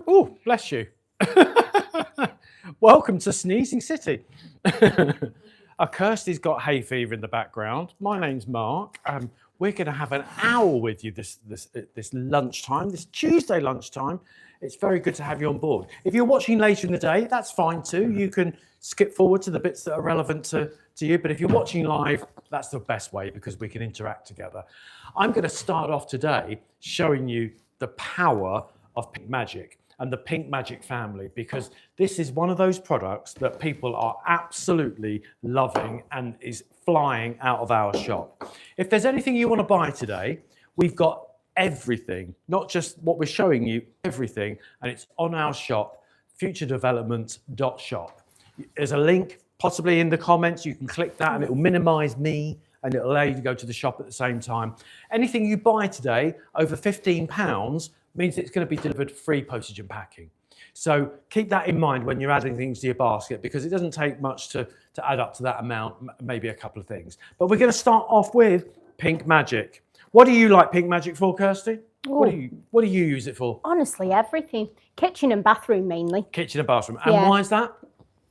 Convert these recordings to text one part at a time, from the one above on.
Oh, bless you. Welcome to Sneezing City. Kirsty's got hay fever in the background. My name's Mark. We're going to have an hour with you this lunchtime, this Tuesday lunchtime. It's very good to have you on board. If you're watching later in the day, that's fine too. You can skip forward to the bits that are relevant to you. But if you're watching live, that's the best way because we can interact together. I'm going to start off today showing you the power of PINKMAGIC and the PINKMAGIC family, because this is one of those products that people are absolutely loving and is flying out of our shop. If there's anything you want to buy today, we've got everything, not just what we're showing you, everything, and it's on our shop, futuredevelopments.shop. There's a link possibly in the comments. You can click that and it will minimize me and it'll allow you to go to the shop at the same time. Anything you buy today over £15 means it's going to be delivered free postage and packing. So keep that in mind when you're adding things to your basket, because it doesn't take much to add up to that amount, maybe a couple of things. But we're going to start off with PINKMAGIC. What do you like PINKMAGIC for, Kirsty? What do you use it for? Honestly, everything. Kitchen and bathroom mainly. Kitchen and bathroom. And why is that?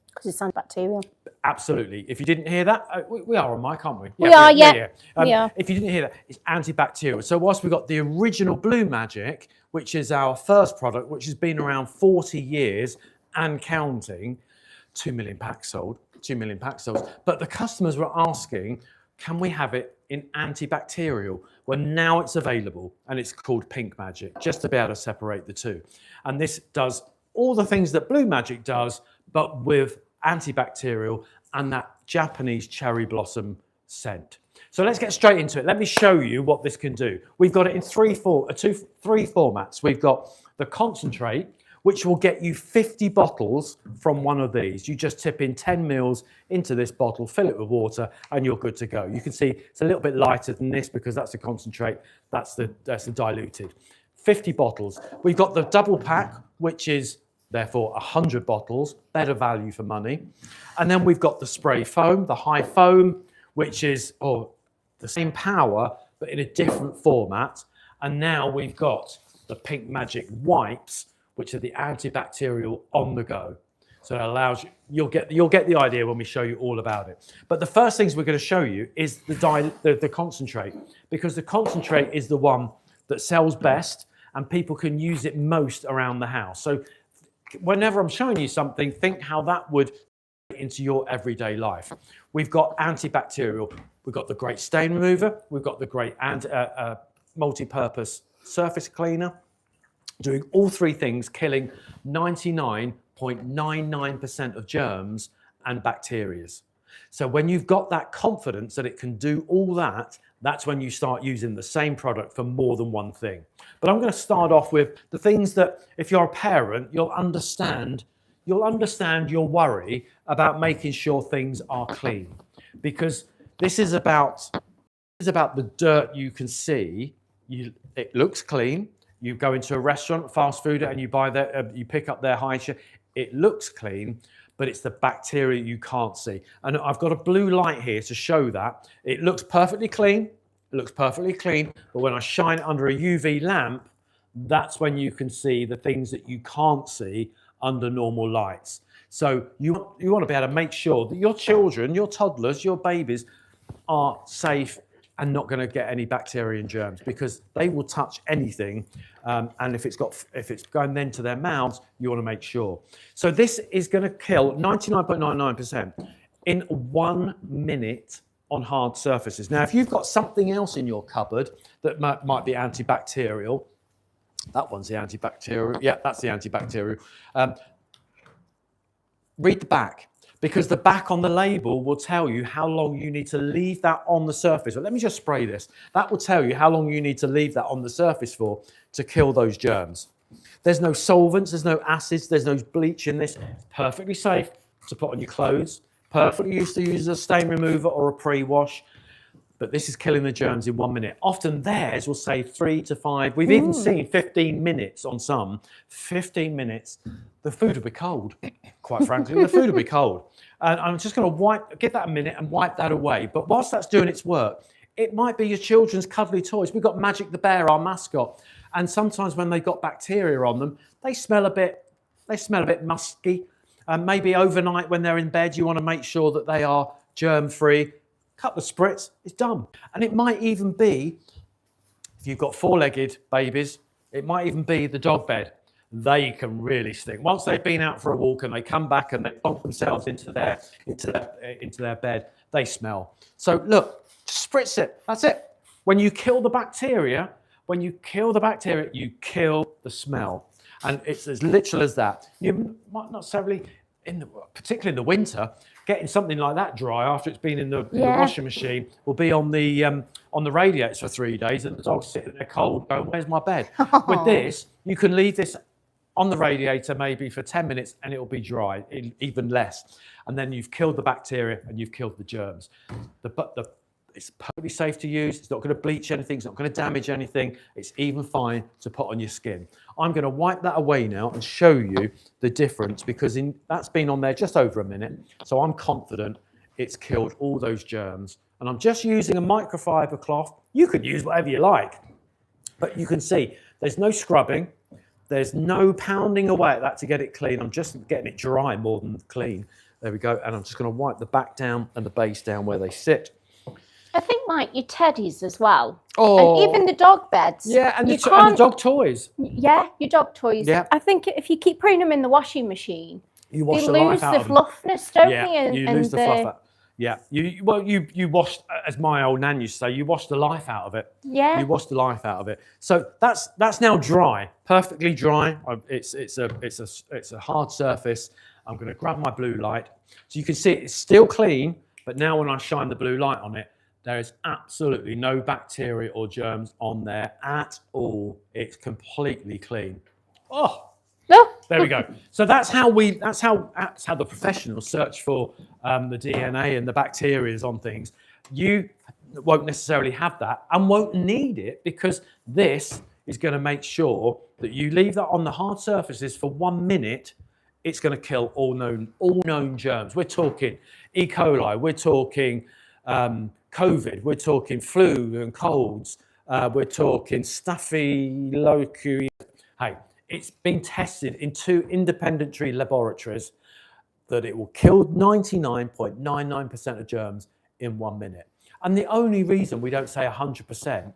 Because it's antibacterial. Absolutely. If you didn't hear that, we are on mic, aren't we? We are. If you didn't hear that, it's antibacterial. So whilst we've got the original BLUEMAGIC, which is our first product, which has been around 40 years and counting, 2 million packs sold, 2 million packs sold. But the customers were asking, can we have it in antibacterial? Well, now it's available and it's called PINKMAGIC, just to be able to separate the two. And this does all the things that BLUEMAGIC does, but with antibacterial and that Japanese cherry blossom scent. So let's get straight into it. Let me show you what this can do. We've got it in three formats. We've got the concentrate, which will get you 50 bottles from one of these. You just tip in 10 mils into this bottle, fill it with water, and you're good to go. You can see it's a little bit lighter than this because that's the concentrate, that's the diluted. 50 bottles. We've got the double pack, which is therefore 100 bottles, better value for money. And then we've got the spray foam, the high foam, which is the same power, but in a different format. And now we've got the PINKMAGIC wipes, which are the antibacterial on the go. So it allows you, you'll get the idea when we show you all about it. But the first things we're going to show you is the concentrate, because the concentrate is the one that sells best and people can use it most around the house. So whenever I'm showing you something, think how that would fit into your everyday life. We've got antibacterial, we've got the great stain remover, we've got the great multi-purpose surface cleaner, doing all three things, killing 99.99% of germs and bacteria. So when you've got that confidence that it can do all that, that's when you start using the same product for more than one thing. But I'm going to start off with the things that, if you're a parent, you'll understand your worry about making sure things are clean, because this is about the dirt you can see. It looks clean. You go into a restaurant, fast food, and you buy you pick up their high share. It looks clean, but it's the bacteria you can't see. And I've got a blue light here to show that. It looks perfectly clean. It looks perfectly clean, but when I shine it under a UV lamp, that's when you can see the things that you can't see under normal lights. So you want to be able to make sure that your children, your toddlers, your babies are safe and not going to get any bacteria and germs, because they will touch anything. And if it's going then to their mouths, you want to make sure. So this is going to kill 99.99% in 1 minute on hard surfaces. Now, if you've got something else in your cupboard that might be antibacterial, that one's the antibacterial. Yeah, that's the antibacterial. Read the back, because the back on the label will tell you how long you need to leave that on the surface. But let me just spray this. That will tell you how long you need to leave that on the surface for to kill those germs. There's no solvents, there's no acids, there's no bleach in this. It's perfectly safe to put on your clothes. Perfectly used to use a stain remover or a pre-wash. But this is killing the germs in 1 minute. Often theirs will say 3 to 5. We've even seen 15 minutes on some. 15 minutes, the food will be cold. Quite frankly, the food will be cold. And I'm just going to give that a minute and wipe that away. But whilst that's doing its work, it might be your children's cuddly toys. We've got Magic the Bear, our mascot. And sometimes when they've got bacteria on them, they smell a bit musky. Maybe overnight when they're in bed, you want to make sure that they are germ-free. Couple of spritz, it's done. And it might even be, if you've got four-legged babies, it might even be the dog bed. They can really stink. Once they've been out for a walk and they come back and they plonk themselves into their bed, they smell. So look, just spritz it. That's it. When you kill the bacteria, you kill the smell. And it's as literal as that. You might not necessarily, particularly in the winter, getting something like that dry after it's been in the washing machine will be on the radiators for 3 days, and the dog's sitting there cold going, where's my bed? With this, you can leave this on the radiator maybe for 10 minutes and it will be dry, even less. And then you've killed the bacteria and you've killed the germs. It's perfectly safe to use. It's not going to bleach anything. It's not going to damage anything. It's even fine to put on your skin. I'm going to wipe that away now and show you the difference, because that's been on there just over a minute. So I'm confident it's killed all those germs. And I'm just using a microfiber cloth. You can use whatever you like, but you can see there's no scrubbing. There's no pounding away at that to get it clean. I'm just getting it dry more than clean. There we go. And I'm just going to wipe the back down and the base down where they sit. I think like your teddies as well. Oh, and even the dog beds. Yeah, and the dog toys. Yeah, your dog toys. Yeah. I think if you keep putting them in the washing machine, you wash they the lose life out the of them. fluffness, don't Yeah, you? you lose the fluff out. Yeah, you wash, as my old nan used to say, you wash the life out of it. Yeah. You wash the life out of it. So that's now dry, perfectly dry. It's a hard surface. I'm going to grab my blue light, so you can see it's still clean. But now when I shine the blue light on it, there is absolutely no bacteria or germs on there at all. It's completely clean. Oh, there we go. So that's how the professionals search for the DNA and the bacteria on things. You won't necessarily have that and won't need it, because this is going to make sure that you leave that on the hard surfaces for 1 minute. It's going to kill all known germs. We're talking E. coli. We're talking COVID, we're talking flu and colds, we're talking stuffy loci. Hey, it's been tested in 2 independent laboratories that it will kill 99.99% of germs in 1 minute. And the only reason we don't say 100%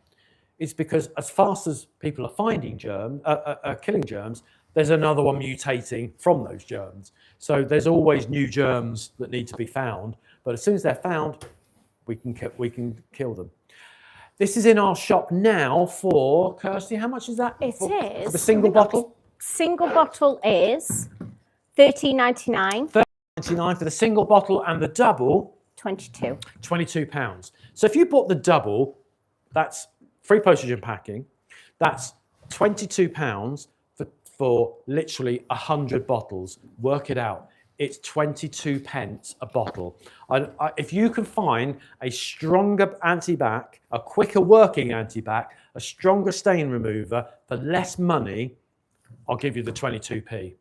is because as fast as people are finding germs, killing germs, there's another one mutating from those germs. So there's always new germs that need to be found, but as soon as they're found, we can kill them. This is in our shop now for, Kirsty, how much is that? For the single bottle? Single bottle is £13.99. £13.99 for the single bottle, and the double? £22. So if you bought the double, that's free postage and packing. That's £22 for literally 100 bottles. Work it out. It's 22 pence a bottle. If you can find a stronger anti-bac, a quicker working anti-bac, a stronger stain remover for less money, I'll give you the 22p.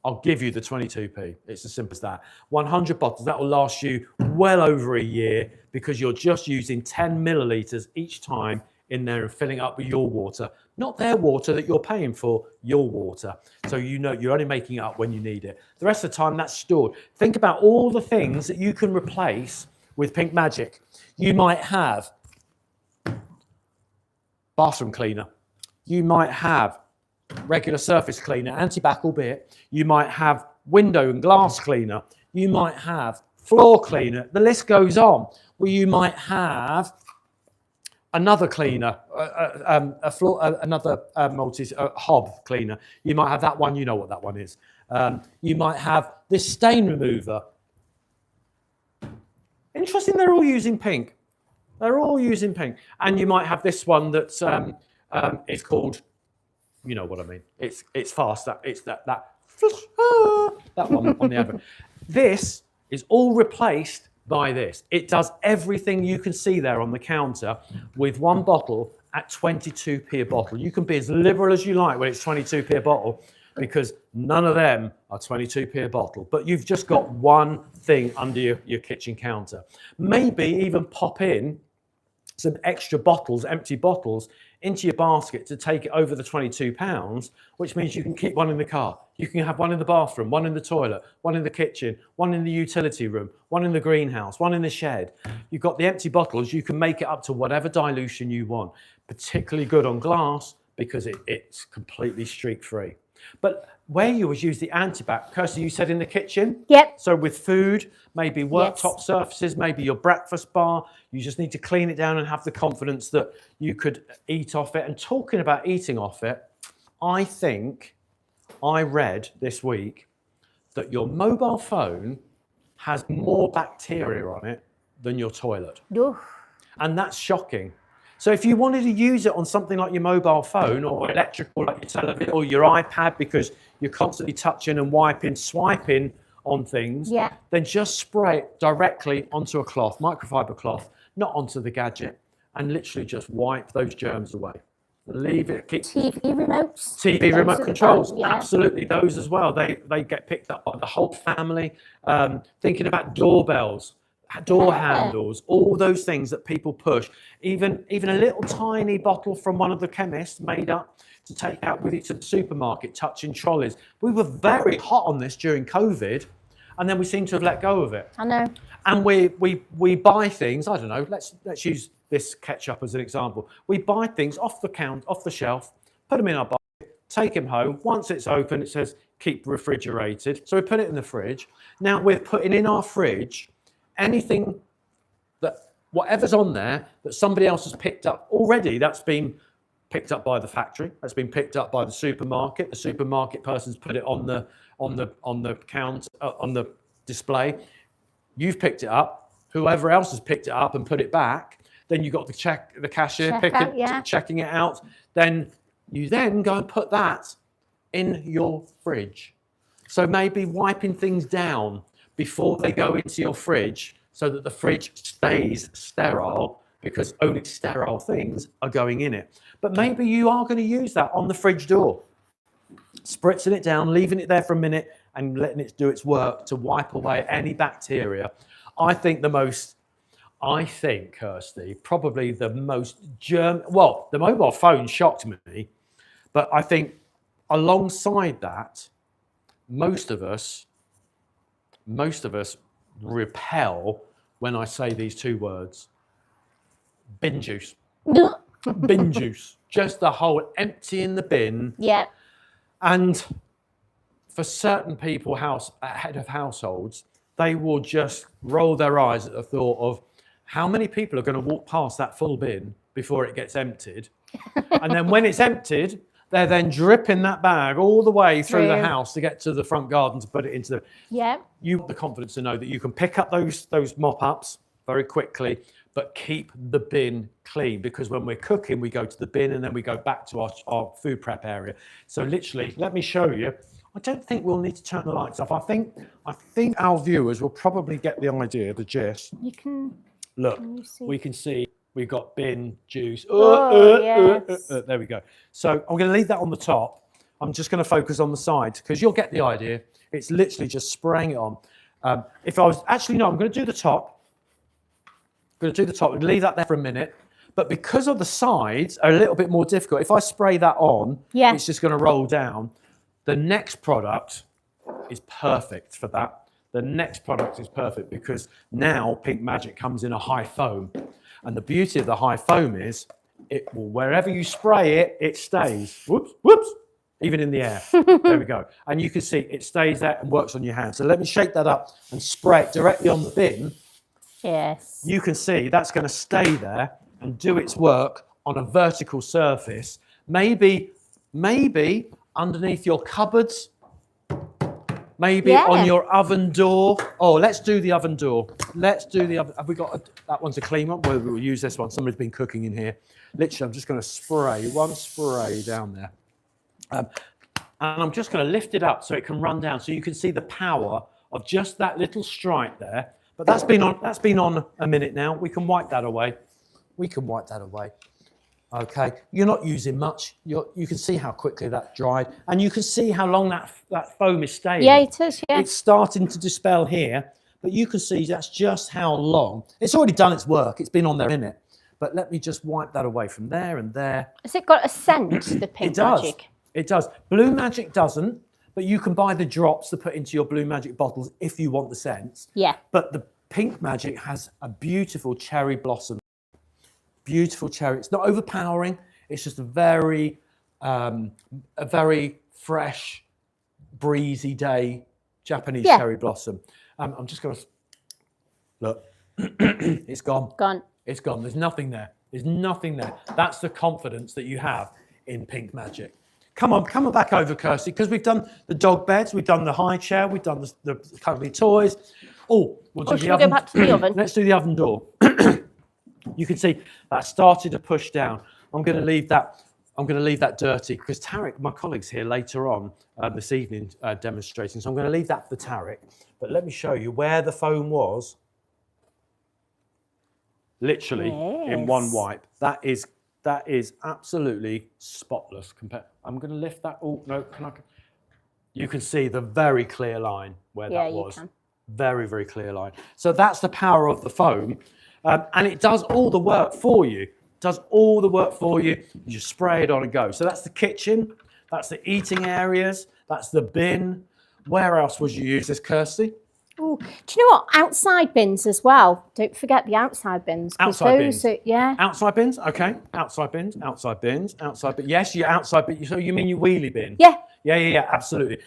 I'll give you the 22p. It's as simple as that. 100 bottles, that will last you well over a year, because you're just using 10 millilitres each time in there and filling up with your water, not their water that you're paying for, your water. So you know you're only making it up when you need it. The rest of the time that's stored. Think about all the things that you can replace with PINKMAGIC. You might have bathroom cleaner. You might have regular surface cleaner, anti-bac albeit. You might have window and glass cleaner. You might have floor cleaner. The list goes on. Well, you might have another cleaner, another hob cleaner. You might have that one. You know what that one is. You might have this stain remover. Interesting, they're all using pink. They're all using pink. And you might have this one that's it's called, you know what I mean. It's fast. It's that one on the advert. This is all replaced by this. It does everything you can see there on the counter with one bottle at 22p a bottle. You can be as liberal as you like when it's 22p a bottle, because none of them are 22p a bottle. But you've just got one thing under your kitchen counter. Maybe even pop in some extra bottles, empty bottles, into your basket to take it over the £22, which means you can keep one in the car. You can have one in the bathroom, one in the toilet, one in the kitchen, one in the utility room, one in the greenhouse, one in the shed. You've got the empty bottles. You can make it up to whatever dilution you want. Particularly good on glass because it's completely streak-free. But where you always use the antibac, Kirsty, you said in the kitchen? Yep. So with food, maybe worktop surfaces, maybe your breakfast bar, you just need to clean it down and have the confidence that you could eat off it. And talking about eating off it, I think I read this week that your mobile phone has more bacteria on it than your toilet. Oof. And that's shocking. So if you wanted to use it on something like your mobile phone or electrical like your television or your iPad because you're constantly touching and wiping, swiping on things, then just spray it directly onto a cloth, microfiber cloth, not onto the gadget, and literally just wipe those germs away. Leave it. Keep TV remotes. TV remote controls, absolutely, those as well. They get picked up by the whole family. Thinking about doorbells, door handles, all those things that people push. Even a little tiny bottle from one of the chemists made up to take out with you to the supermarket, touching trolleys. We were very hot on this during COVID, and then we seem to have let go of it. I know. And we buy things. I don't know. Let's use this ketchup as an example. We buy things off the shelf, put them in our basket, take them home. Once it's open, it says keep refrigerated. So we put it in the fridge. Now we're putting in our fridge anything that whatever's on there that somebody else has picked up already. That's been picked up by the factory. That's been picked up by the supermarket. The supermarket person's put it on the counter, on the display. You've picked it up. Whoever else has picked it up and put it back. Then you got the cashier checking it out. Then you go and put that in your fridge. So maybe wiping things down before they go into your fridge so that the fridge stays sterile, because only sterile things are going in it. But maybe you are going to use that on the fridge door, spritzing it down, leaving it there for a minute and letting it do its work to wipe away any bacteria. I think, Kirsty, probably the most well, the mobile phone shocked me, but I think alongside that, most of us repel when I say these two words. Bin juice. Bin juice. Just the whole empty in the bin. Yeah. And for certain people, head of households, they will just roll their eyes at the thought of how many people are going to walk past that full bin before it gets emptied. And then when it's emptied, they're then dripping that bag all the way through the house to get to the front garden to put it into the... Yeah. You have the confidence to know that you can pick up those mop-ups very quickly, but keep the bin clean, because when we're cooking, we go to the bin and then we go back to our food prep area. So literally, let me show you. I don't think we'll need to turn the lights off. I think our viewers will probably get the idea, the gist. You can... Look, we can see we've got bin, juice. Yes. There we go. So I'm going to leave that on the top. I'm just going to focus on the sides because you'll get the idea. It's literally just spraying it on. I'm going to do the top. I'm going to do the top and leave that there for a minute. But because of the sides are a little bit more difficult, if I spray that on, it's just going to roll down. The next product is perfect for that. The next product is perfect because now PINKMAGIC comes in a high foam. And the beauty of the high foam is it will, wherever you spray it, it stays. Whoops, whoops, even in the air. There we go. And you can see it stays there and works on your hand. So let me shake that up and spray it directly on the bin. Yes. You can see that's going to stay there and do its work on a vertical surface. Maybe underneath your cupboards. Maybe on your oven door. Oh, let's do the oven door. Let's do the oven. Have we got that one's a clean one? We'll use this one. Somebody's been cooking in here. Literally, I'm just going to spray one spray down there. And I'm just going to lift it up so it can run down, so you can see the power of just that little stripe there. But that's been on a minute now. We can wipe that away. Okay, you're not using much. You can see how quickly that dried, and you can see how long that foam is staying. Yeah, it is. Yeah, it's starting to dispel here, but you can see that's just how long. It's already done its work. It's been on there, isn't it? But let me just wipe that away from there and there. Has it got a scent, the Pink It does. Magic? It does. BLUEMAGIC doesn't, but you can buy the drops to put into your BLUEMAGIC bottles if you want the scents. Yeah. But the PINKMAGIC has a beautiful cherry blossom. Beautiful cherry. It's not overpowering. It's just a very fresh, breezy day Japanese cherry blossom. I'm just going to look. It's gone. Gone. It's gone. There's nothing there. There's nothing there. That's the confidence that you have in PINKMAGIC. Come on back over, Kirsty, because we've done the dog beds, we've done the high chair, we've done the cuddly toys. Oh, we'll do the should we oven. go back to the oven? Let's do the oven door. You can see that started to push down. I'm going to leave that dirty because Tarek, my colleague's here later on this evening demonstrating. So I'm going to leave that for Tarek. But let me show you where the foam was. Literally in one wipe. That is absolutely spotless. I'm going to lift that. Oh no, you can see the very clear line where that was. You can. Very, very clear line. So that's the power of the foam, and it does all the work for you. Does all the work for you. You just spray it on and go. So that's the kitchen. That's the eating areas. That's the bin. Where else would you use this, Kirsty? Ooh, do you know what? Outside bins as well. Don't forget the outside bins. Outside bins. Yeah. Outside bins. Okay. Outside bins. Outside bins. Outside bins. Yes, your outside bin. So you mean your wheelie bin? Yeah. Yeah. Absolutely.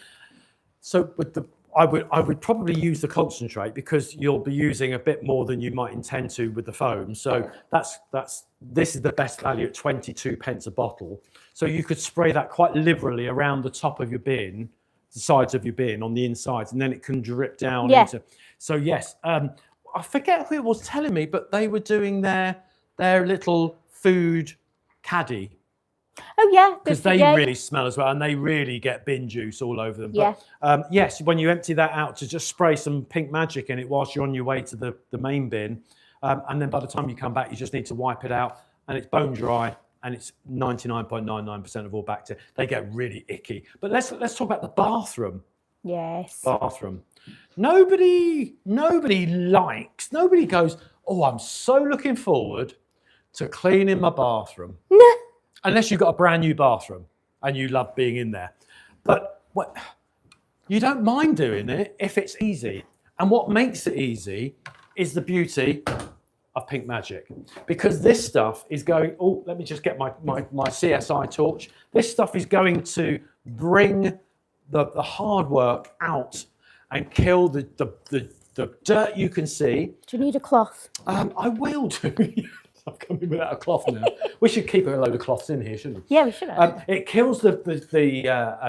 So with I would probably use the concentrate because you'll be using a bit more than you might intend to with the foam. So this is the best value at 22 pence a bottle. So you could spray that quite liberally around the top of your bin, the sides of your bin on the insides, and then it can drip down into. So yes, I forget who it was telling me, but they were doing their little food caddy. Oh yeah, because they really smell as well, and they really get bin juice all over them. Yeah. But, yes, when you empty that out, to just spray some PINKMAGIC in it whilst you're on your way to the main bin, and then by the time you come back, you just need to wipe it out, and it's bone dry, and it's 99.99% of all bacteria. They get really icky. But let's talk about the bathroom. Yes. Bathroom. Nobody goes, oh, I'm so looking forward to cleaning my bathroom. Unless you've got a brand new bathroom and you love being in there. But you don't mind doing it if it's easy. And what makes it easy is the beauty of PINKMAGIC. Because this stuff is going, oh, let me just get my CSI torch. This stuff is going to bring the hard work out and kill the dirt you can see. Do you need a cloth? I will do. I'm coming without a cloth now. We should keep a load of cloths in here, shouldn't we? Yeah, we should have. It kills the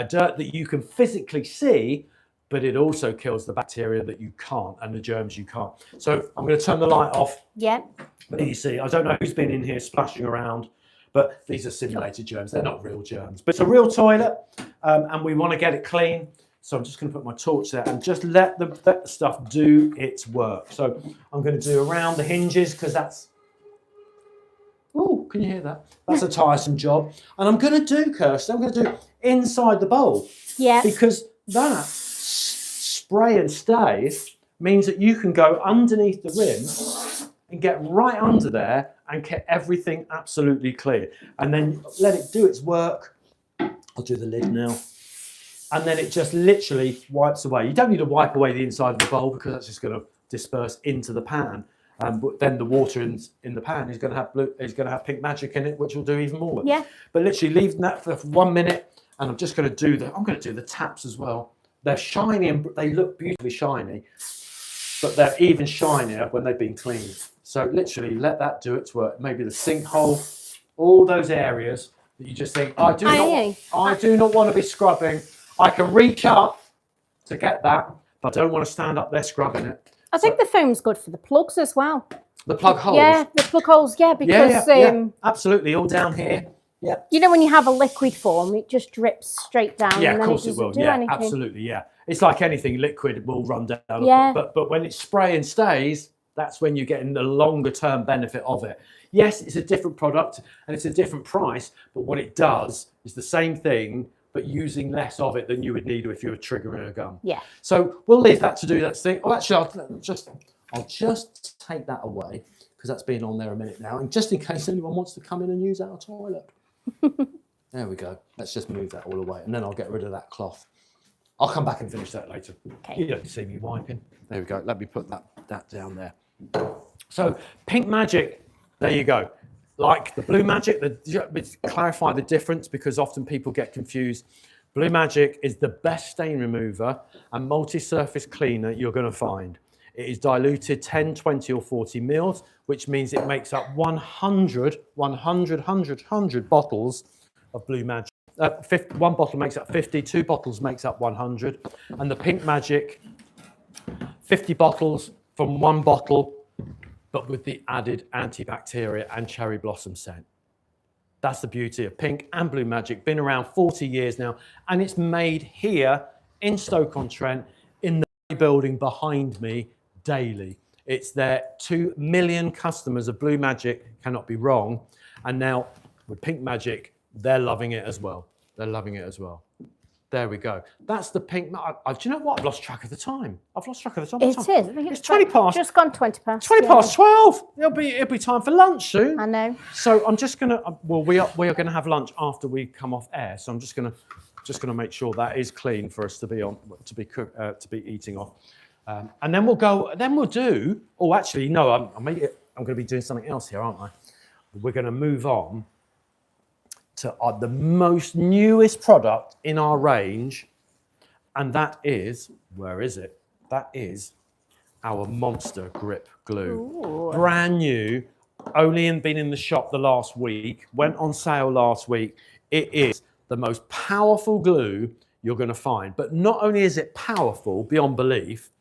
dirt that you can physically see, but it also kills the bacteria that you can't and the germs you can't. So I'm going to turn the light off. Yeah. But you see, I don't know who's been in here splashing around, but these are simulated germs. They're not real germs. But it's a real toilet, and we want to get it clean. So I'm just going to put my torch there and just let the stuff do its work. So I'm going to do around the hinges because that's... Oh, can you hear that? That's a tiresome job. And I'm going to do, Kirsty, I'm going to do inside the bowl. Yeah. Because that spray and stay means that you can go underneath the rim and get right under there and get everything absolutely clear. And then let it do its work. I'll do the lid now. And then it just literally wipes away. You don't need to wipe away the inside of the bowl because that's just going to disperse into the pan. But then the water in the pan is going to have PINKMAGIC in it, which will do even more. Yeah. But literally leave that for 1 minute, and I'm just going to do the taps as well. They're shiny and they look beautifully shiny, but they're even shinier when they've been cleaned. So literally let that do its work. Maybe the sinkhole, all those areas that you just think, I do not want to be scrubbing. I can reach up to get that, but I don't want to stand up there scrubbing it. I think the foam's good for the plugs as well. The plug holes? Yeah, the plug holes, yeah, because... absolutely, all down here. Yeah. You know when you have a liquid form, it just drips straight down yeah, and of then course it it will. doesn't do Yeah, anything. absolutely, yeah. It's like anything, liquid will run down. Yeah. But when it's spray and stays, that's when you're getting the longer term benefit of it. Yes, it's a different product and it's a different price, but what it does is the same thing, but using less of it than you would need if you were triggering a gun. Yeah. So we'll leave that to do that thing. Oh, actually, I'll just take that away because that's been on there a minute now. And just in case anyone wants to come in and use our toilet. There we go. Let's just move that all away and then I'll get rid of that cloth. I'll come back and finish that later. Okay. You don't see me wiping. There we go. Let me put that down there. So PINKMAGIC, there you go. Like the BLUEMAGIC, clarify the difference because often people get confused. BLUEMAGIC is the best stain remover and multi-surface cleaner you're going to find. It is diluted 10, 20 or 40 mils, which means it makes up 100 bottles of BLUEMAGIC. One bottle makes up 50, 2 bottles makes up 100. And the PINKMAGIC, 50 bottles from 1 bottle, but with the added antibacterial and cherry blossom scent. That's the beauty of Pink and BLUEMAGIC. Been around 40 years now, and it's made here in Stoke-on-Trent in the building behind me daily. It's their 2 million customers of BLUEMAGIC, cannot be wrong. And now with PINKMAGIC, they're loving it as well. They're loving it as well. There we go. That's the Pink. Do you know what? I've lost track of the time. I've lost track of the time. It is. I think it's 20 past. Just gone 20 past. 20 past 12. It'll be time for lunch soon. I know. So I'm just gonna. Well, we are gonna have lunch after we come off air. So I'm just gonna make sure that is clean for us to be to be eating off. And then we'll go. Then we'll do. Oh, actually, no. I'm going to be doing something else here, aren't I? We're going to move on to the most newest product in our range, and that is, where is it? That is our Monster Grip Glue. Ooh. Brand new, only been in the shop the last week, went on sale last week. It is the most powerful glue you're going to find. But not only is it powerful beyond belief,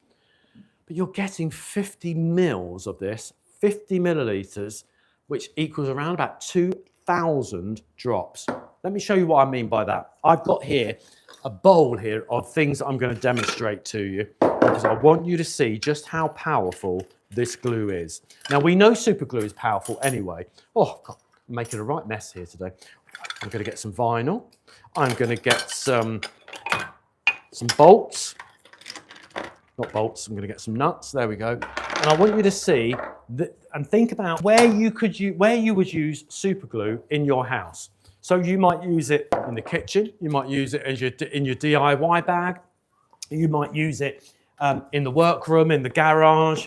but you're getting 50 mils of this, 50 millilitres, which equals around about 2,000 drops. Let me show you what I mean by that. I've got here a bowl here of things that I'm going to demonstrate to you because I want you to see just how powerful this glue is. Now, we know super glue is powerful anyway. Oh, God, I'm making a right mess here today. I'm going to get some vinyl. I'm going to get some bolts. Not bolts, I'm going to get some nuts. There we go. And I want you to see that and think about where you would use super glue in your house. So you might use it in the kitchen, you might use it as in your DIY bag, you might use it in the workroom, in the garage,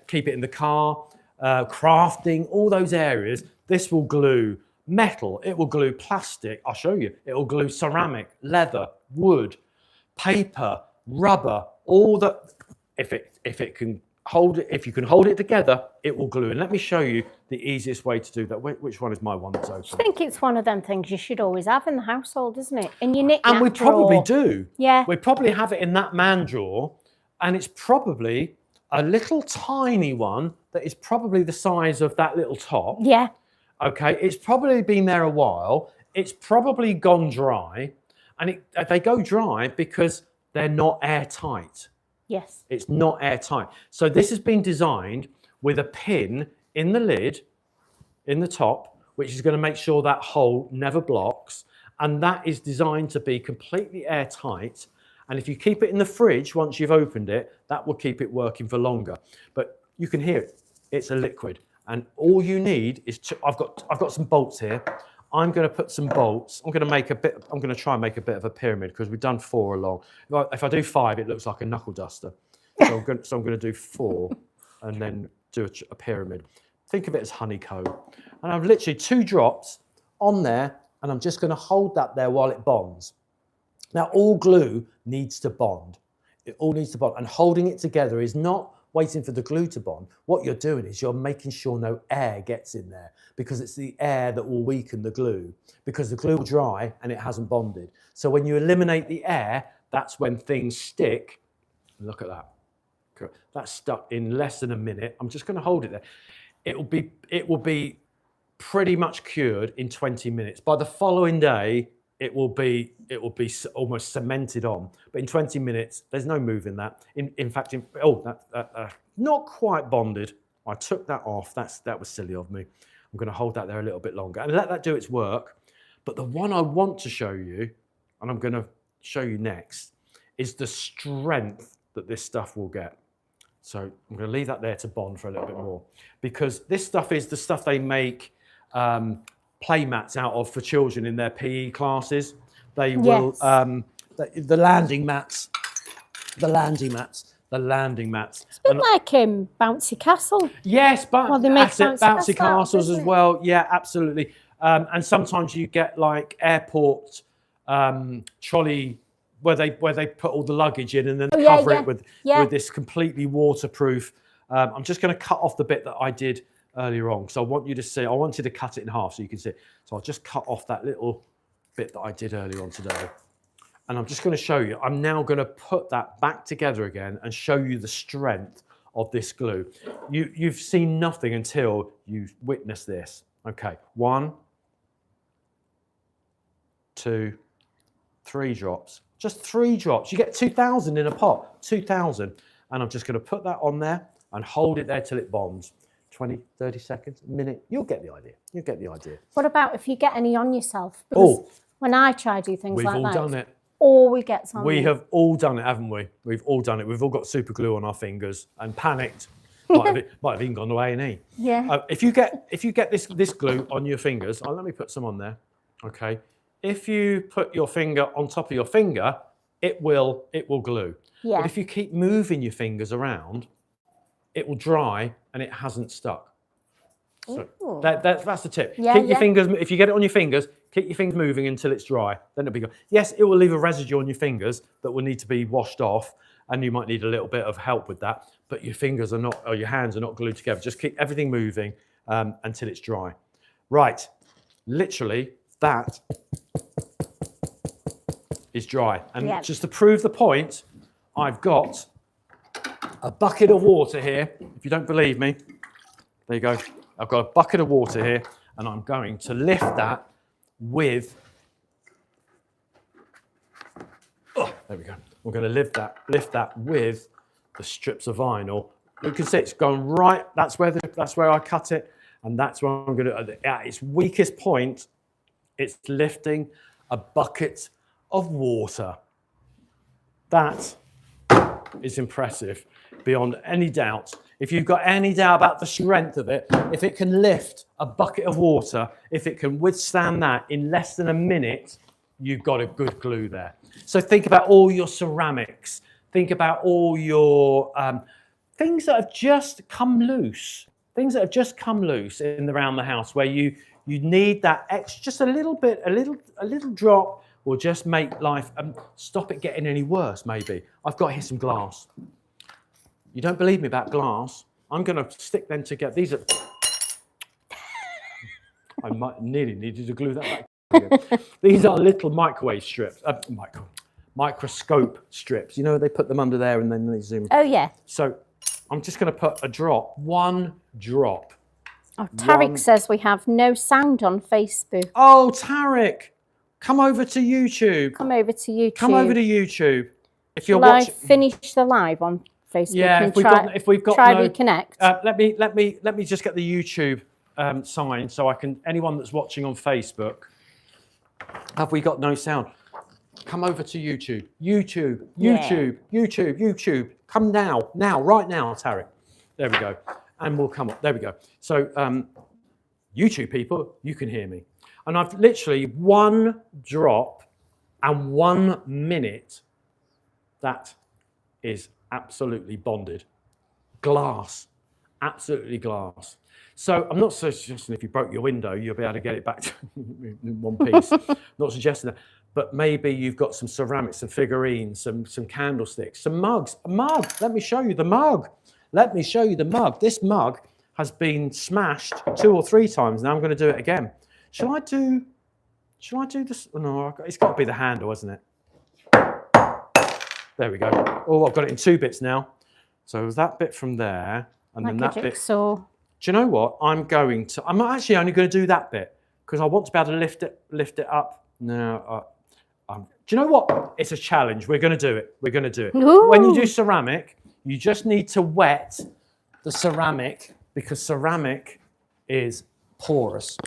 keep it in the car, crafting, all those areas. This will glue metal, it will glue plastic, I'll show you. It will glue ceramic, leather, wood, paper, rubber, all that. If you can hold it together, it will glue. And let me show you the easiest way to do that. Which one is my one that's open? I think it's one of them things you should always have in the household, isn't it? In your knick-knack And we probably do. Yeah. We probably have it in that man drawer, and it's probably a little tiny one that is probably the size of that little top. Yeah. Okay, it's probably been there a while. It's probably gone dry, and they go dry because they're not airtight. Yes. It's not airtight. So this has been designed with a pin in the lid, in the top, which is going to make sure that hole never blocks. And that is designed to be completely airtight. And if you keep it in the fridge, once you've opened it, that will keep it working for longer. But you can hear it. It's a liquid. And all you need is I've got some bolts here. I'm going to put some bolts. I'm going to try and make a bit of a pyramid because we've done 4 along. If I do 5, it looks like a knuckle duster. So I'm going to do 4 and then do a pyramid. Think of it as honeycomb. And I've literally 2 drops on there, and I'm just going to hold that there while it bonds. Now, all glue needs to bond. It all needs to bond. And holding it together is not waiting for the glue to bond. What you're doing is you're making sure no air gets in there because it's the air that will weaken the glue because the glue will dry and it hasn't bonded. So when you eliminate the air, that's when things stick. Look at that. That's stuck in less than a minute. I'm just going to hold it there. It will be pretty much cured in 20 minutes. By the following day, it will be almost cemented on. But in 20 minutes, there's no moving that. In fact, not quite bonded. I took that off. That was silly of me. I'm going to hold that there a little bit longer and let that do its work. But the one I want to show you, and I'm going to show you next, is the strength that this stuff will get. So I'm going to leave that there to bond for a little bit more, because this stuff is the stuff they make play mats out of for children in their PE classes. They will, the landing mats, the landing mats. It's a bit like Bouncy Castle. Yes, but well, they make bouncy castles as it? well. Yeah, absolutely. And sometimes you get like airport trolley where they put all the luggage in and then cover it with this completely waterproof. I'm just going to cut off the bit that I did earlier on, because I want you to see. I wanted to cut it in half so you can see it. So I'll just cut off that little bit that I did earlier on today. And I'm just going to show you. I'm now going to put that back together again and show you the strength of this glue. You've seen nothing until you've witnessed this. Okay, 1, 2, 3 drops. Just 3 drops. You get 2,000 in a pot, 2,000. And I'm just going to put that on there and hold it there till it bonds. 20, 30 seconds, a minute. You'll get the idea. You'll get the idea. What about if you get any on yourself? Because when I try to do things like that, we've all done it. Always gets on. We have all done it, haven't we? We've all done it. We've all got super glue on our fingers and panicked. Might have even gone to A&E. Yeah. If you get this glue on your fingers, let me put some on there. Okay. If you put your finger on top of your finger, it will glue. Yeah. But if you keep moving your fingers around, it will dry and it hasn't stuck. So that's the tip. Yeah, keep your fingers, if you get it on your fingers, keep your fingers moving until it's dry. Then it'll be good. Yes, it will leave a residue on your fingers that will need to be washed off, and you might need a little bit of help with that. But your fingers are not, or your hands are not glued together. Just keep everything moving until it's dry. Right, literally that is dry. And just to prove the point, I've got a bucket of water here. If you don't believe me, there you go. I've got a bucket of water here, and I'm going to lift that with, there we go. We're going to lift that with the strips of vinyl. You can see it's going right. That's where I cut it, and that's where I'm going to. At its weakest point, it's lifting a bucket of water. That is impressive, beyond any doubt. If you've got any doubt about the strength of it, if it can lift a bucket of water, if it can withstand that in less than a minute, you've got a good glue there. So think about all your ceramics. Think about all your things that have just come loose. Things that have just come loose around the house, where you need that extra, just a little bit, a little drop will just make life, stop it getting any worse. Maybe I've got here some glass. You don't believe me about glass? I'm going to stick them together. These are. I might nearly needed to glue that back. These are little microwave strips, microscope strips. You know, they put them under there and then they zoom. Oh yeah. So I'm just going to put a drop, 1 drop. Oh, Tarek says we have no sound on Facebook. Oh, Tarek, come over to YouTube. Come over to YouTube. Come over to YouTube. If you're watching, finish the live on Facebook. Yeah, and if we've got try no, reconnect. Let me just get the YouTube sign so I can. Anyone that's watching on Facebook, have we got no sound? Come over to YouTube. YouTube. Come now, right now, Tarek. There we go, and we'll come up. There we go. So YouTube people, you can hear me, and I've literally 1 drop and 1 minute. That is absolutely bonded. Glass, absolutely glass. So I'm not suggesting if you broke your window, you'll be able to get it back to in one piece. Not suggesting that. But maybe you've got some ceramics, some figurines, some candlesticks, some mugs. A mug. Let me show you the mug. Let me show you the mug. This mug has been smashed 2 or 3 times. Now I'm going to do it again. Shall I do this? Oh, no, it's got to be the handle, hasn't it? There we go. Oh, I've got it in 2 bits now. So it was that bit from there, and like then that bit. Do you know what? I'm actually only going to do that bit because I want to be able to lift it up. No, do you know what? It's a challenge. We're going to do it. We're going to do it. Ooh. When you do ceramic, you just need to wet the ceramic because ceramic is porous.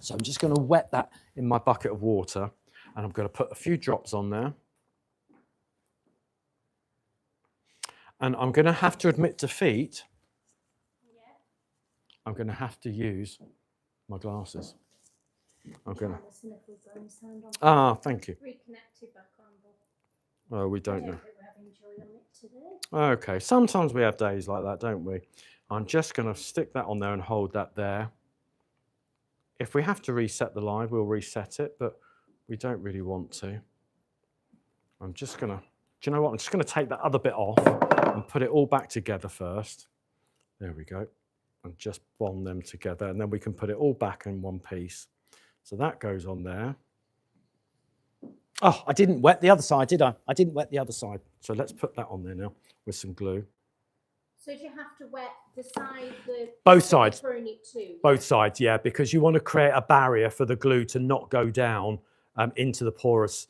So I'm just going to wet that in my bucket of water, and I'm going to put a few drops on there. And I'm going to have to admit defeat. I'm going to have to use my glasses. I'm going to. Ah, thank you. Reconnected back on. Oh, we don't know. We're having joy on it today. Okay, sometimes we have days like that, don't we? I'm just going to stick that on there and hold that there. If we have to reset the live, we'll reset it, but we don't really want to. I'm just going to, do you know what? I'm just going to take that other bit off and put it all back together first. There we go. And just bond them together, and then we can put it all back in one piece. So that goes on there. Oh, I didn't wet the other side, did I? I didn't wet the other side. So let's put that on there now with some glue. So do you have to wet the side, both sides? It too? Both sides, yeah, because you want to create a barrier for the glue to not go down into the porous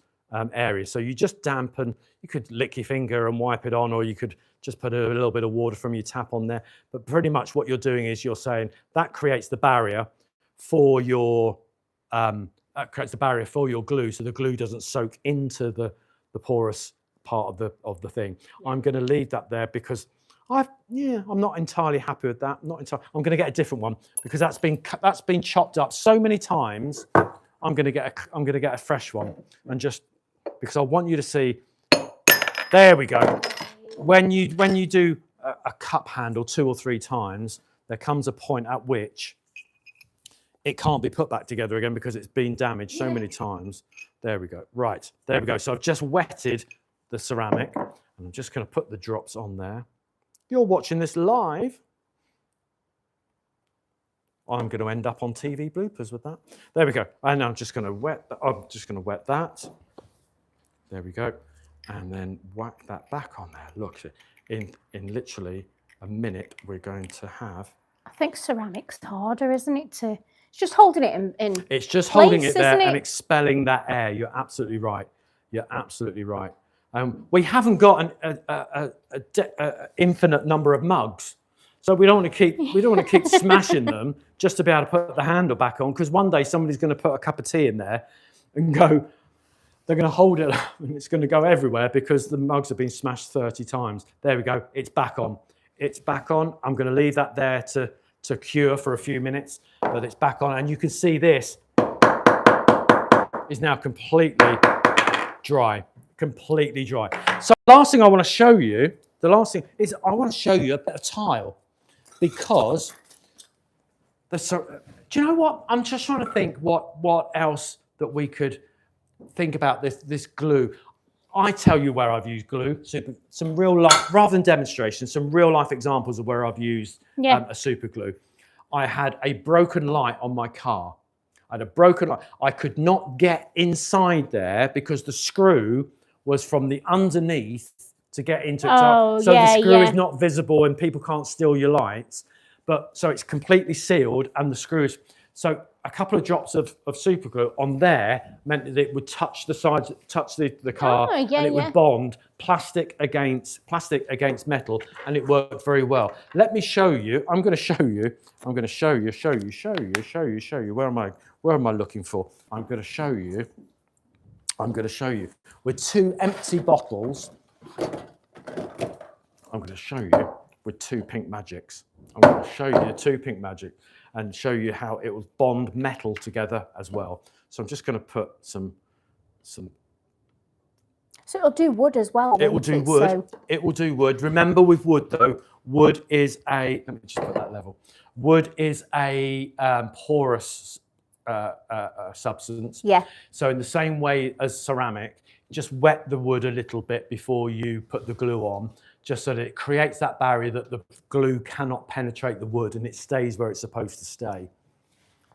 area. So you just dampen, you could lick your finger and wipe it on, or you could just put a little bit of water from your tap on there. But pretty much what you're doing is you're saying that creates the barrier for your glue, so the glue doesn't soak into the porous part of the thing. Yeah. I'm going to leave that there because I'm not entirely happy with that. I'm going to get a different one because that's been chopped up so many times. I'm going to get a fresh one, and just because I want you to see. There we go. When you do a cup handle 2 or 3 times, there comes a point at which it can't be put back together again because it's been damaged so many times. There we go. Right, there we go. So I've just wetted the ceramic, and I'm just going to put the drops on there. You're watching this live. I'm going to end up on TV bloopers with that. There we go. And I'm just going to wet that. There we go. And then whack that back on there. Look, in literally a minute, we're going to have. I think ceramic's harder, isn't it? It's just holding it in. It's just holding it there and expelling that air. You're absolutely right. You're absolutely right. We haven't got an infinite number of mugs, so we don't want to keep smashing them just to be able to put the handle back on. Because one day somebody's going to put a cup of tea in there and go. They're going to hold it and it's going to go everywhere because the mugs have been smashed 30 times. There we go. It's back on. It's back on. I'm going to leave that there to cure for a few minutes, but it's back on. And you can see this is now completely dry. Completely dry. So the last thing I want to show you, I want to show you a bit of tile because do you know what? I'm just trying to think what else that we could think about this glue. I tell you where I've used glue. Some real life, rather than demonstrations, some real life examples of where I've used a super glue. I had a broken light on my car. I had a broken light. I could not get inside there because the screw was from the underneath to get into it. So the screw is not visible and people can't steal your lights. But so it's completely sealed and the screw is. So a couple of drops of super glue on there meant that it would touch the sides, touch the car, and it would bond plastic against metal, and it worked very well. Let me show you. I'm going to show you. Where am I looking for? I'm going to show you. With 2 empty bottles. I'm going to show you with 2 PINKMAGICs. I'm going to show you 2 PINKMAGIC and show you how it will bond metal together as well. So I'm just going to put some. So it'll do wood as well. It will do wood. So. It will do wood. Remember with wood though, wood is let me just put that level. Wood is a porous substance. Yeah. So in the same way as ceramic, just wet the wood a little bit before you put the glue on, just so that it creates that barrier that the glue cannot penetrate the wood and it stays where it's supposed to stay.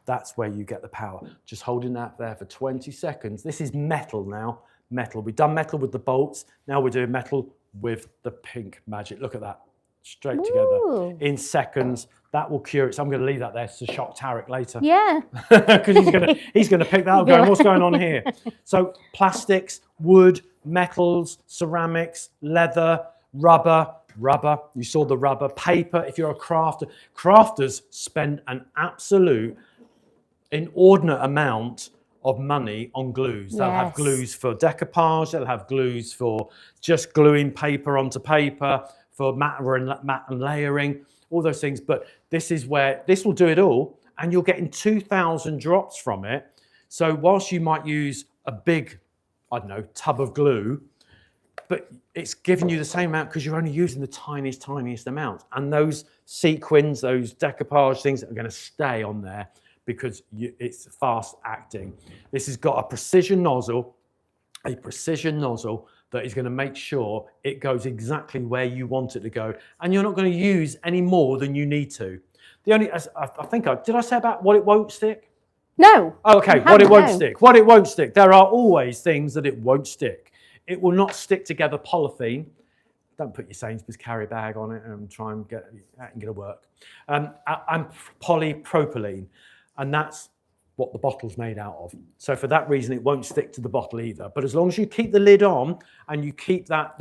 That's where you get the power. Just holding that there for 20 seconds. This is metal now, metal. We've done metal with the bolts. Now we're doing metal with the PINKMAGIC. Look at that, straight together. In seconds, that will cure it. So I'm going to leave that there to shock Tarek later. Yeah. Because he's going to pick that up going, what's going on here? So plastics, wood, metals, ceramics, leather, rubber, you saw the rubber, paper, if you're a crafter. Crafters spend an absolute inordinate amount of money on glues. They'll have glues for decoupage, they'll have glues for just gluing paper onto paper, for matte and layering, all those things. But this is where this will do it all, and you're getting 2,000 drops from it. So whilst you might use a big, I don't know, tub of glue, but it's giving you the same amount because you're only using the tiniest amount. And those sequins, those decoupage things are going to stay on there because it's fast acting. This has got a precision nozzle that is going to make sure it goes exactly where you want it to go. And you're not going to use any more than you need to. The only, did I say about what it won't stick? No. Oh, okay, what it won't stick. What it won't stick. There are always things that it won't stick. It will not stick together polythene. Don't put your Sainsbury's carry bag on it and try and get that ain't gonna work. And polypropylene, and that's what the bottle's made out of. So for that reason, it won't stick to the bottle either. But as long as you keep the lid on and you keep that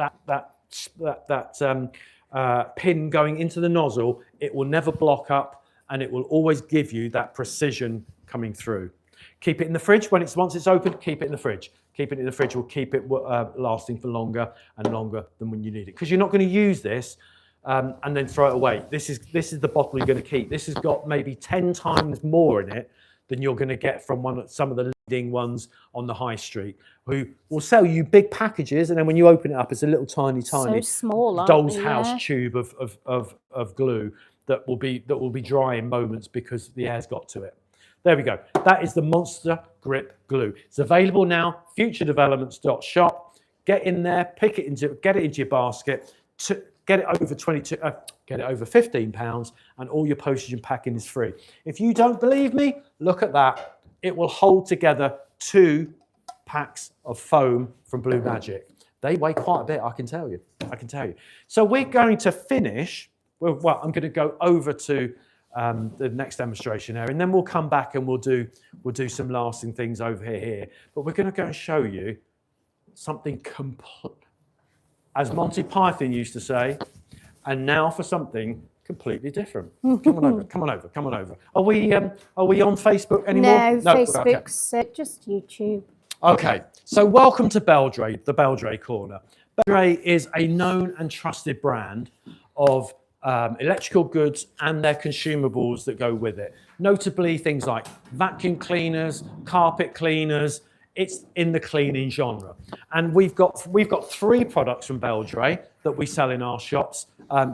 pin going into the nozzle, it will never block up, and it will always give you that precision coming through. Keep it in the fridge once it's open. Keep it in the fridge. Keep it in the fridge will keep it lasting for longer and longer than when you need it. Because you're not going to use this and then throw it away. This is the bottle you're going to keep. This has got maybe 10 times more in it than you're going to get from some of the leading ones on the high street, who will sell you big packages, and then when you open it up, it's a little tiny so small, doll's house tube of glue that will be dry in moments because the air's got to it. There we go. That is the Monster Grip Glue. It's available now. FutureDevelopments.shop. Get in there, get it into your basket. Get it over £15, and all your postage and packing is free. If you don't believe me, look at that. It will hold together 2 packs of foam from BLUEMAGIC. They weigh quite a bit, I can tell you. So we're going to finish. Well, I'm going to go over to the next demonstration area, and then we'll come back and we'll do some lasting things over here. But we're going to go and show you something as Monty Python used to say, and now for something completely different. Come on over. Are we on Facebook anymore? No, Facebook's just YouTube. Okay, so welcome to Beldray, the Beldray Corner. Beldray is a known and trusted brand of electrical goods and their consumables that go with it. Notably things like vacuum cleaners, carpet cleaners. It's in the cleaning genre. And we've got 3 products from Beldray that we sell in our shops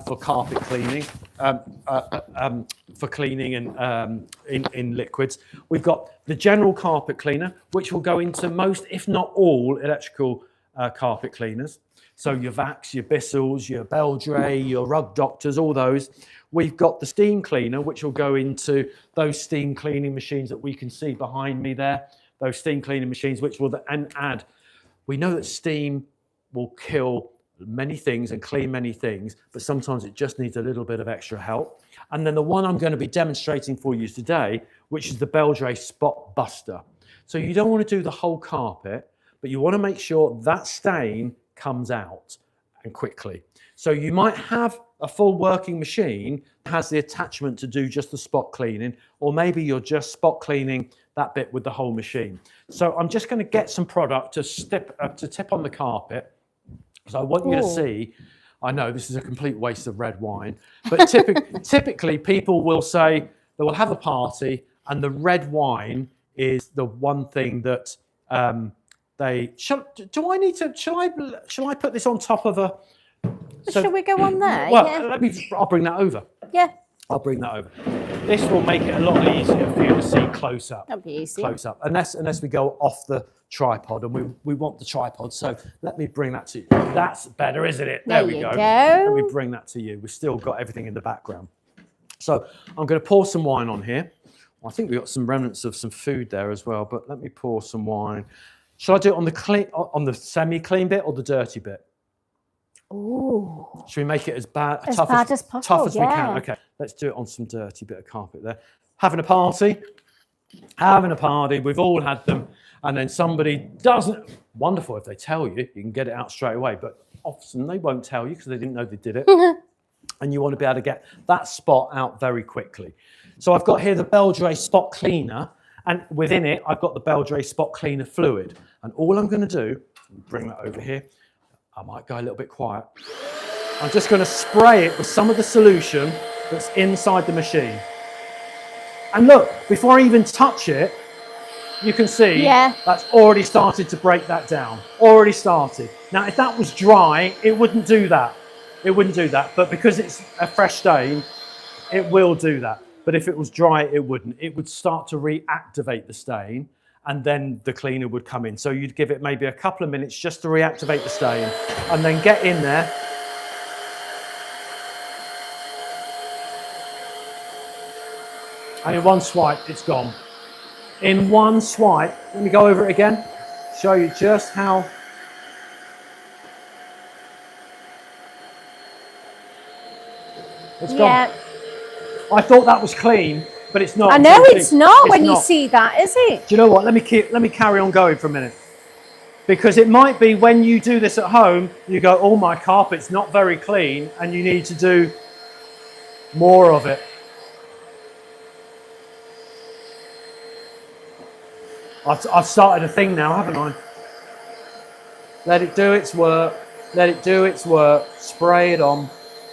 for carpet cleaning, for cleaning and in liquids. We've got the general carpet cleaner, which will go into most, if not all, electrical carpet cleaners. So your Vax, your Bissell's, your Beldray, your Rug Doctors, all those. We've got the steam cleaner, which will go into those steam cleaning machines that we can see behind me there. Those steam cleaning machines, which will add. We know that steam will kill many things and clean many things, but sometimes it just needs a little bit of extra help. And then the one I'm going to be demonstrating for you today, which is the Beldray Spot Buster. So you don't want to do the whole carpet, but you want to make sure that stain comes out and quickly. So you might have a full working machine that has the attachment to do just the spot cleaning, or maybe you're just spot cleaning that bit with the whole machine. So I'm just going to get some product to tip on the carpet. So I want you to see, I know this is a complete waste of red wine, but typically people will say they will have a party and the red wine is the one thing that shall I put this on top of a... Shall we go on there? Well, yeah. I'll bring that over. Yeah. I'll bring that over. This will make it a lot easier for you to see close up. That'll be easy. Close up, unless we go off the tripod, and we want the tripod. So let me bring that to you. That's better, isn't it? There we go. Let me bring that to you. We've still got everything in the background. So I'm going to pour some wine on here. Well, I think we've got some remnants of some food there as well, but let me pour some wine. Shall I do it on the semi-clean bit or the dirty bit? Ooh. Should we make it as tough as possible? Tough as we can. Okay, let's do it on some dirty bit of carpet there. Having a party. We've all had them, and then somebody doesn't. Wonderful if they tell you, you can get it out straight away. But often they won't tell you because they didn't know they did it, and you want to be able to get that spot out very quickly. So I've got here the Beldray Spot Cleaner, and within it I've got the Beldray Spot Cleaner fluid. And all I'm going to do, bring that over here. I might go a little bit quiet. I'm just going to spray it with some of the solution that's inside the machine. And look, before I even touch it, you can see that's already started to break that down. Already started. Now, if that was dry, it wouldn't do that. It wouldn't do that. But because it's a fresh stain, it will do that. But if it was dry, it wouldn't. It would start to reactivate the stain, and then the cleaner would come in. So you'd give it maybe a couple of minutes just to reactivate the stain, and then get in there. And in one swipe, it's gone. In one swipe, let me go over it again, show you just how. It's gone. I thought that was clean, but it's not. I know it's not when you see that, is it? Do you know what? Let me carry on going for a minute. Because it might be when you do this at home, you go, oh, my carpet's not very clean, and you need to do more of it. I've started a thing now, haven't I? Let it do its work. Let it do its work. Spray it on.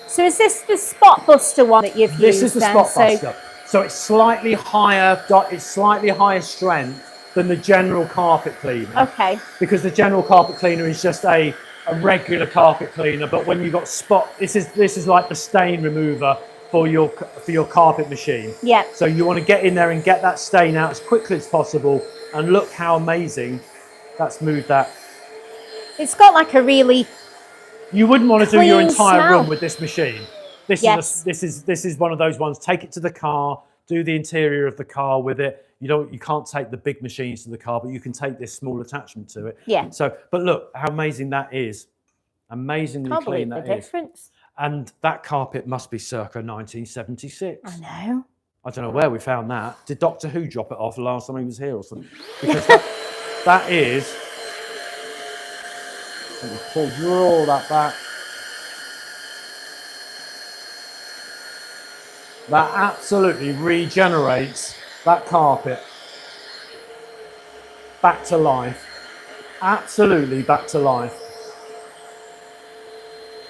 So is this the Spot Buster one that you've used? This is the Spot Buster. So it's slightly higher. It's slightly higher strength than the general carpet cleaner. Okay. Because the general carpet cleaner is just a regular carpet cleaner, but when you've got spot, this is like the stain remover for your carpet machine. Yeah. So you want to get in there and get that stain out as quickly as possible. And look how amazing that's moved that. It's got like a really. You wouldn't want to do your entire room with this machine. This is one of those ones. Take it to the car, do the interior of the car with it. You can't take the big machines to the car, but you can take this small attachment to it. Yeah. So, but look how amazing that is. Amazingly clean that is. Difference. And that carpet must be circa 1976. I know. I don't know where we found that. Did Doctor Who drop it off the last time he was here or something? Because that is. Let me pull all that back. That absolutely regenerates that carpet back to life. Absolutely back to life.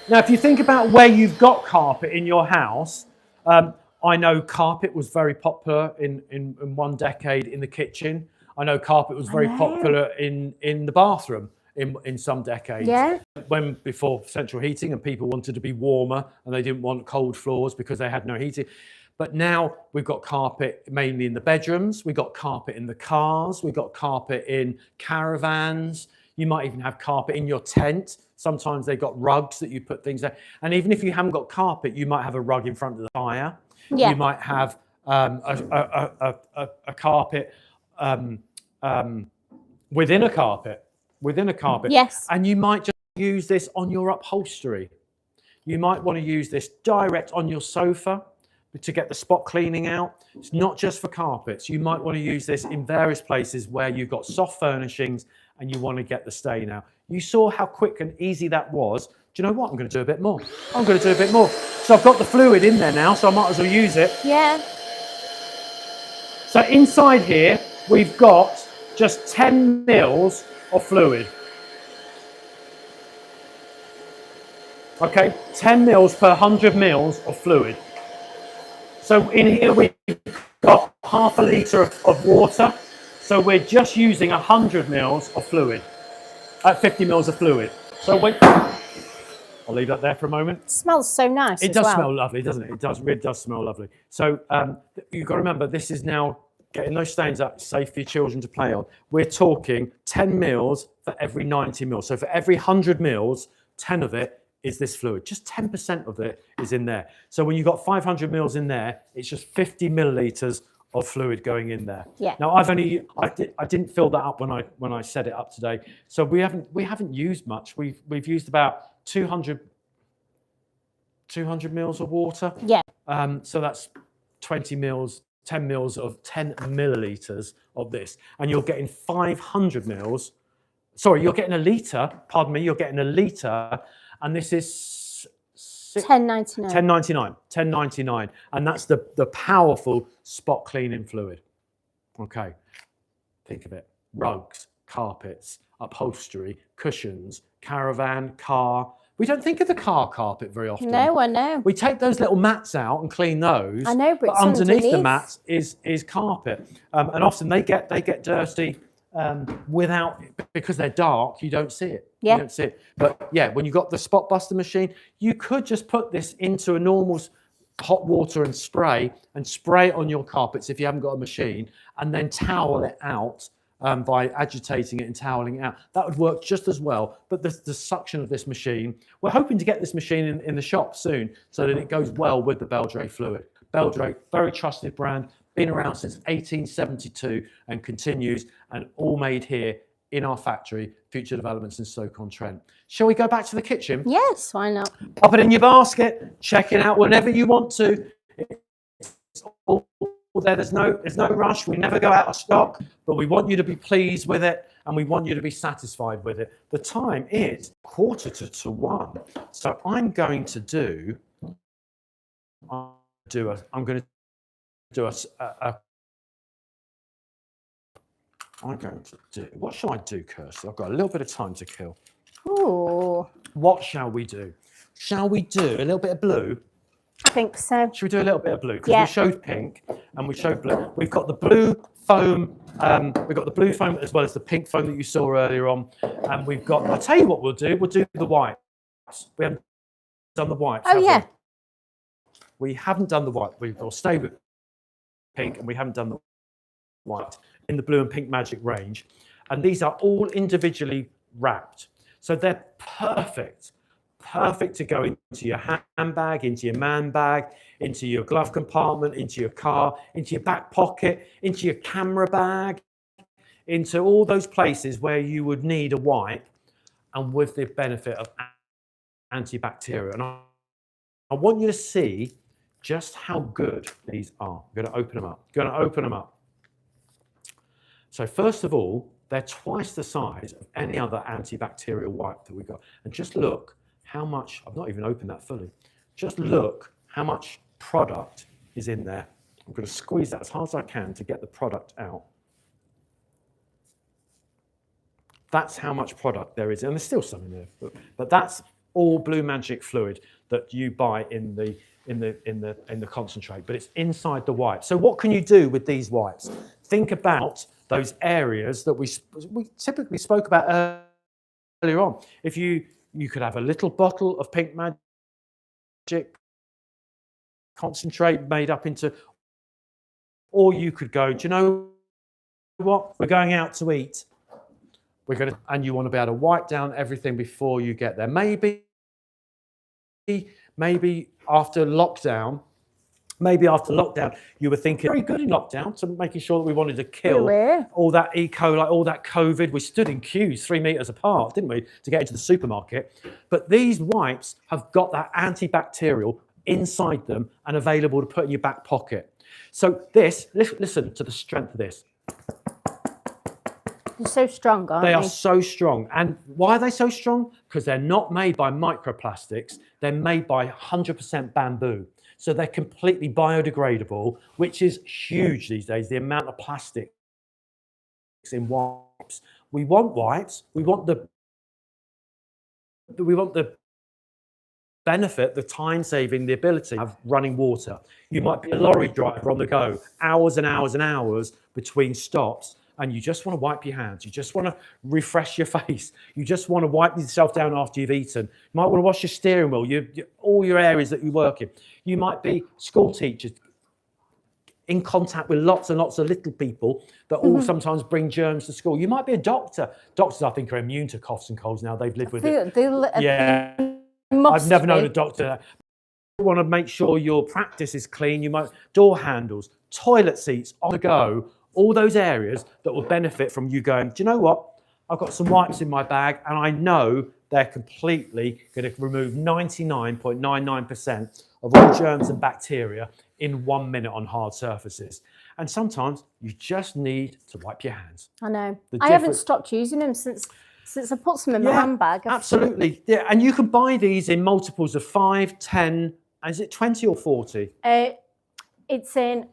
Now, if you think about where you've got carpet in your house, I know carpet was very popular in one decade in the kitchen. I know carpet was very popular in the bathroom in some decades. Yeah. Before central heating and people wanted to be warmer and they didn't want cold floors because they had no heating. But now we've got carpet mainly in the bedrooms. We've got carpet in the cars. We've got carpet in caravans. You might even have carpet in your tent. Sometimes they've got rugs that you put things there. And even if you haven't got carpet, you might have a rug in front of the fire. Yeah. You might have a carpet within a carpet. Within a carpet. Yes. And you might just use this on your upholstery. You might want to use this direct on your sofa to get the spot cleaning out. It's not just for carpets. You might want to use this in various places where you've got soft furnishings and you want to get the stain out. You saw how quick and easy that was. Do you know what? I'm going to do a bit more. I'm going to do a bit more. So I've got the fluid in there now, so I might as well use it. Yeah. So inside here, we've got just 10 mils of fluid. Okay, 10 mils per 100 mils of fluid. So in here we've got half a litre of water. So we're just using 100 mils of fluid, 50 mils of fluid. So I'll leave that there for a moment. It smells so nice. It does smell lovely, doesn't it? It does smell lovely. So you've got to remember, this is now getting those stains out, safe for your children to play on. We're talking 10 mils for every 90 mils. So for every 100 mils, 10 of it is this fluid. Just 10% of it is in there. So when you've got 500 mils in there, it's just 50 millilitres of fluid going in there. Yeah. Now I didn't fill that up when I set it up today. So we haven't used much. We've used about 200 mils of water. Yeah. So that's 20 mils, 10 mils of 10 millilitres of this, and you're getting 500 mils. Sorry, you're getting a litre. Pardon me. You're getting a litre. And this is $10.99. $10.99, and that's the powerful spot cleaning fluid. Okay, think of it: rugs, carpets, upholstery, cushions, caravan, car, We don't think of the car carpet very often. No, I know. We take those little mats out and clean those. I know, but it's underneath the mats is carpet, and often they get dirty without, because they're dark. You don't see it. Yeah. You don't see it. But yeah, when you've got the spot buster machine, you could just put this into a normal hot water and spray it on your carpets if you haven't got a machine, and then towel it out. By agitating it and toweling it out. That would work just as well, but the suction of this machine, we're hoping to get this machine in the shop soon so that it goes well with the Beldray fluid. Beldray, very trusted brand, been around since 1872 and continues, and all made here in our factory, Future Developments in Stoke-on-Trent. Shall we go back to the kitchen? Yes, why not? Pop it in your basket, check it out whenever you want to. It's all there. There's no rush. We never go out of stock, but we want you to be pleased with it and we want you to be satisfied with it. The time is 1:45. So I'm going to do what shall I do, Kirsty? I've got a little bit of time to kill. Ooh. What shall we do? Shall we do a little bit of blue? I think so. Should we do a little bit of blue? Because Yeah. we showed pink and we showed blue. We've got the blue foam. We've got the blue foam as well as the pink foam that you saw earlier on. And we've got, I'll tell you what we'll do. We'll do the whites. We haven't done the whites. Oh, yeah. We haven't done the white. We'll stay with pink and we haven't done the white in the blue and pink magic range. And these are all individually wrapped. So they're perfect to go into your handbag, into your man bag, into your glove compartment, into your car, into your back pocket, into your camera bag, into all those places where you would need a wipe, and with the benefit of antibacterial. And I want you to see just how good these are. I'm going to open them up. So first of all, they're twice the size of any other antibacterial wipe that we've got. And just look how much, I've not even opened that fully. Just look how much product is in there. I'm going to squeeze that as hard as I can to get the product out. That's how much product there is. And there's still some in there, but that's all BLUEMAGIC fluid that you buy in the concentrate, but it's inside the wipe. So what can you do with these wipes? Think about those areas that we typically spoke about earlier on. If you could have a little bottle of PINKMAGIC concentrate made up into, or you could go, do you know what? We're going out to eat. And you want to be able to wipe down everything before you get there. Maybe after lockdown, you were thinking very good in lockdown, so making sure that we wanted to kill all that E. coli, all that COVID. We stood in queues 3 meters apart, didn't we, to get into the supermarket? But these wipes have got that antibacterial inside them and available to put in your back pocket. So this, listen to the strength of this. They're so strong, aren't they? They are so strong. And why are they so strong? Because they're not made by microplastics. They're made by 100% bamboo. So they're completely biodegradable, which is huge these days, the amount of plastic in wipes. We want wipes. We want the benefit, the time saving, the ability of running water. You might be a lorry driver on the go, hours and hours and hours between stops, and you just want to wipe your hands. You just want to refresh your face. You just want to wipe yourself down after you've eaten. You might want to wash your steering wheel, all your areas that you work in. You might be school teachers in contact with lots and lots of little people that all sometimes bring germs to school. You might be a doctor. Doctors, I think, are immune to coughs and colds now. They've lived with it. Yeah. I've never known a doctor. You want to make sure your practice is clean. You might door handles, toilet seats on the go. All those areas that will benefit from you going, do you know what? I've got some wipes in my bag and I know they're completely going to remove 99.99% of all germs and bacteria in 1 minute on hard surfaces. And sometimes you just need to wipe your hands. I know. I haven't stopped using them since I put some in my handbag. Absolutely. Yeah, and you can buy these in multiples of 5, 10, is it 20 or 40? It's in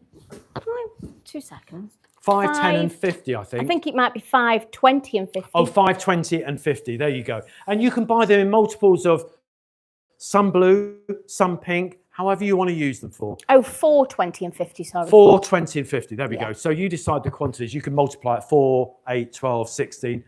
2 seconds. 5, 10 and 50, I think. I think it might be 5, 20 and 50. Oh, 5, 20 and 50. There you go. And you can buy them in multiples of some blue, some pink, however you want to use them for. Oh, 4, 20 and 50, sorry. 4, 20 and 50, there we go. So you decide the quantities. You can multiply it 4, 8, 12, 16,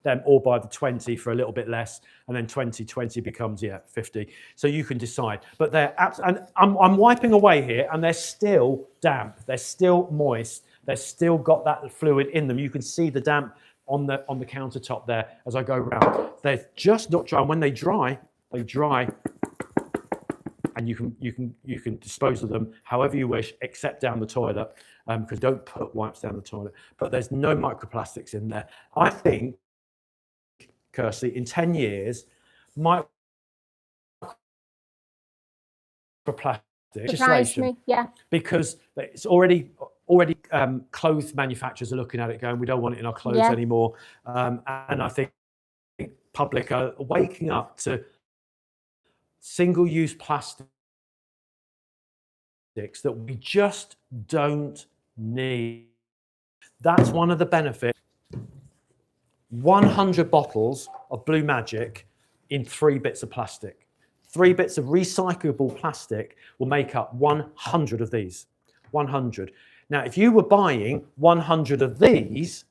then all by the 20 for a little bit less, and then 20 becomes, 50. So you can decide. But they're, and I'm wiping away here, and they're still damp. They're still moist. They've still got that fluid in them. You can see the damp on the countertop there as I go around. They're just not dry. And when they dry, and you can dispose of them however you wish, except down the toilet, because don't put wipes down the toilet. But there's no microplastics in there. I think, Kirsty, in 10 years, microplastics legislation, because it's already clothes manufacturers are looking at it going, we don't want it in our clothes anymore. And I think public are waking up to single-use plastics that we just don't need. That's one of the benefits. 100 bottles of BLUEMAGIC in 3 bits of plastic. 3 bits of recyclable plastic will make up 100 of these. 100. Now, if you were buying 100 of these,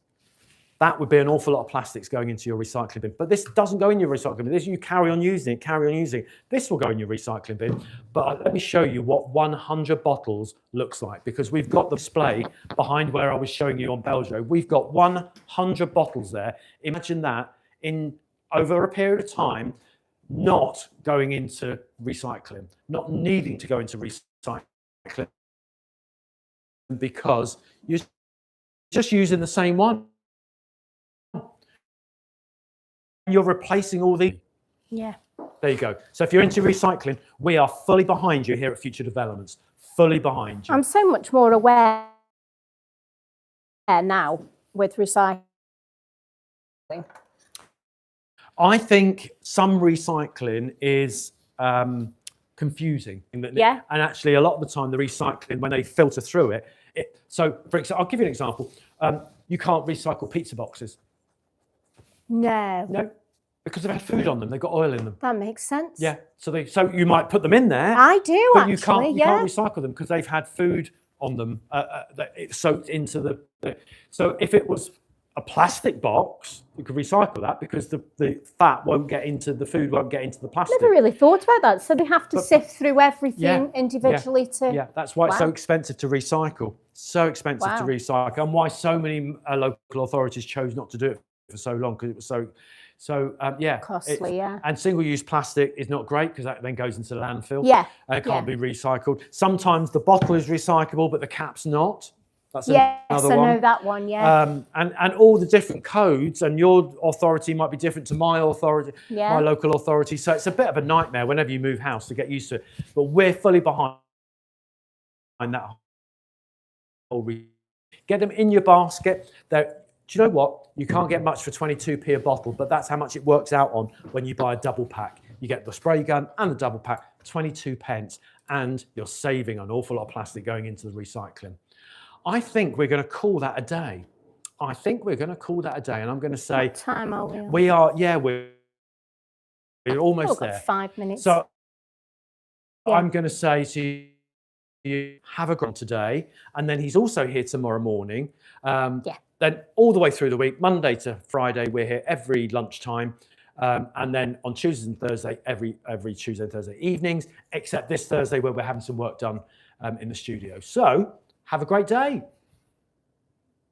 that would be an awful lot of plastics going into your recycling bin. But this doesn't go in your recycling bin. This, you carry on using it, This will go in your recycling bin. But let me show you what 100 bottles looks like, because we've got the display behind where I was showing you on Belgio. We've got 100 bottles there. Imagine that in over a period of time, not going into recycling, not needing to go into recycling, because you're just using the same one. You're replacing all the. Yeah. There you go. So if you're into recycling, we are fully behind you here at Future Developments. Fully behind you. I'm so much more aware now with recycling. I think some recycling is confusing. Yeah. And actually, a lot of the time, the recycling, when they filter through it, so for example, I'll give you an example. You can't recycle pizza boxes. No, because they've had food on them. They've got oil in them. That makes sense. Yeah, so you might put them in there. I do, but actually, you can't recycle them because they've had food on them. It's soaked into the. So if it was a plastic box, you could recycle that because the fat won't get into the food, won't get into the plastic. Never really thought about that. So they have to sift through everything individually to. Yeah, that's why it's so expensive to recycle. So expensive to recycle, and why so many local authorities chose not to do it for so long, because it was so costly. And single-use plastic is not great because that then goes into the landfill. It can't be recycled. Sometimes the bottle is recyclable, but the cap's not. That's another one. I know that one. And all the different codes, and your authority might be different to my authority, my local authority. So it's a bit of a nightmare whenever you move house to get used to it. But we're fully behind that whole. Get them in your basket. Do you know what? You can't get much for 22p a bottle, but that's how much it works out on when you buy a double pack. You get the spray gun and the double pack, 22 pence, and you're saving an awful lot of plastic going into the recycling. I think we're going to call that a day. And I'm going to say... What time are we on? We are, we're almost there. 5 minutes. So I'm going to say to you, have a grant today, and then he's also here tomorrow morning. Then all the way through the week, Monday to Friday, we're here every lunchtime. And then on Tuesdays and Thursday, every Tuesday and Thursday evenings, except this Thursday where we're having some work done in the studio. So have a great day.